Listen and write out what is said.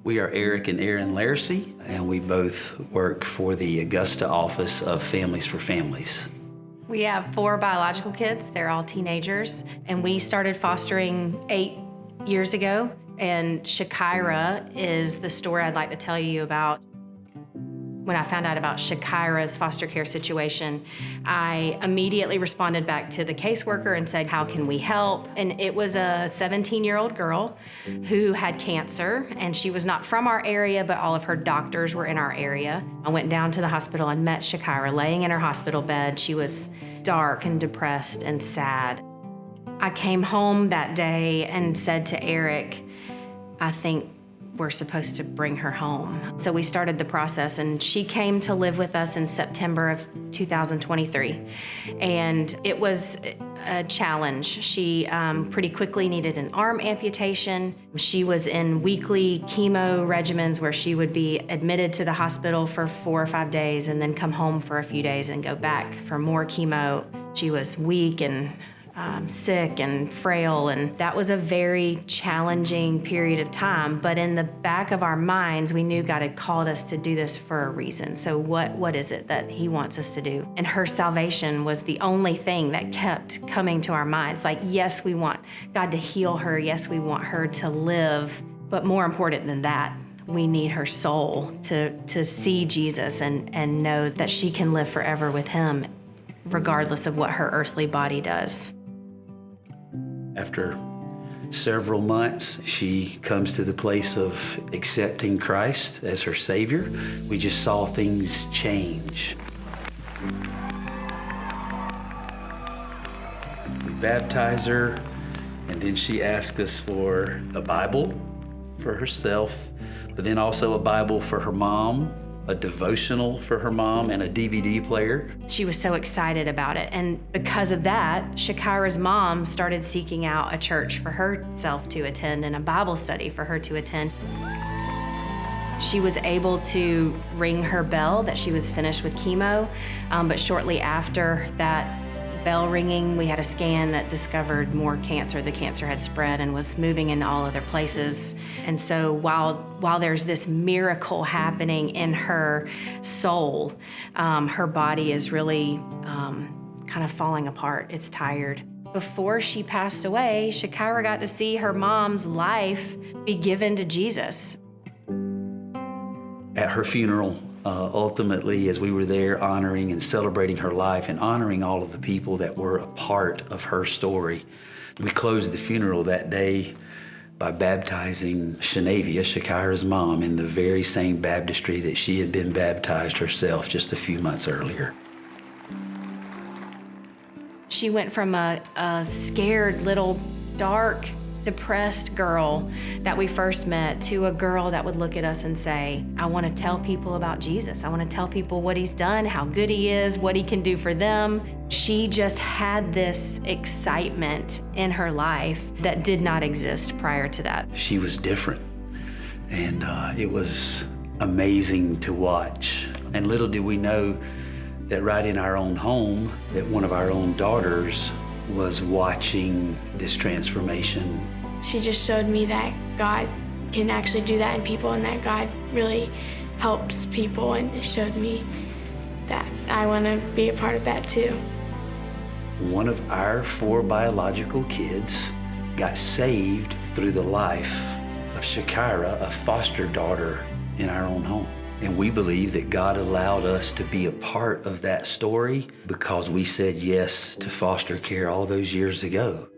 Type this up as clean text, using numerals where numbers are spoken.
We are Eric and Erin Lairsey, and we both work for the Augusta office of Families4Families. We have 4 biological kids. They're all teenagers, and we started fostering 8 years ago. And Shakira is the story I'd like to tell you about. When I found out about Shakira's foster care situation, I immediately responded back to the caseworker and said, how can we help? And it was a 17-year-old girl who had cancer, and she was not from our area, but all of her doctors were in our area. I went down to the hospital and met Shakira laying in her hospital bed. She was dark and depressed and sad. I came home that day and said to Eric, I think we're supposed to bring her home. So we started the process, and she came to live with us in September of 2023. And it was a challenge. She pretty quickly needed an arm amputation. She was in weekly chemo regimens where she would be admitted to the hospital for 4 or 5 days and then come home for a few days and go back for more chemo. She was weak and sick and frail, and that was a very challenging period of time. But in the back of our minds, we knew God had called us to do this for a reason. So what is it that He wants us to do? And her salvation was the only thing that kept coming to our minds. Like, yes, we want God to heal her. Yes, we want her to live. But more important than that, we need her soul to see Jesus and know that she can live forever with Him, regardless of what her earthly body does. After several months, she comes to the place of accepting Christ as her Savior. We just saw things change. We baptize her, and then she asked us for a Bible for herself, but then also a Bible for her mom, a devotional for her mom, and a DVD player. She was so excited about it, and because of that, Shakira's mom started seeking out a church for herself to attend and a Bible study for her to attend. She was able to ring her bell that she was finished with chemo, but shortly after that bell ringing, we had a scan that discovered more cancer. The cancer had spread and was moving in all other places. And so while there's this miracle happening in her soul, her body is really kind of falling apart. It's tired. Before she passed away, Shakira got to see her mom's life be given to Jesus. At her funeral, ultimately, as we were there honoring and celebrating her life and honoring all of the people that were a part of her story, we closed the funeral that day by baptizing Shanavia, Shakira's mom, in the very same baptistry that she had been baptized herself just a few months earlier. She went from a scared little dark, depressed girl that we first met to a girl that would look at us and say, I want to tell people about Jesus. I want to tell people what He's done, how good He is, what He can do for them. She just had this excitement in her life that did not exist prior to that. She was different, and it was amazing to watch. And little did we know that right in our own home, that one of our own daughters was watching this transformation. She just showed me that God can actually do that in people, and that God really helps people, and it showed me that I want to be a part of that too. One of our 4 biological kids got saved through the life of Shakira, a foster daughter in our own home. And we believe that God allowed us to be a part of that story because we said yes to foster care all those years ago.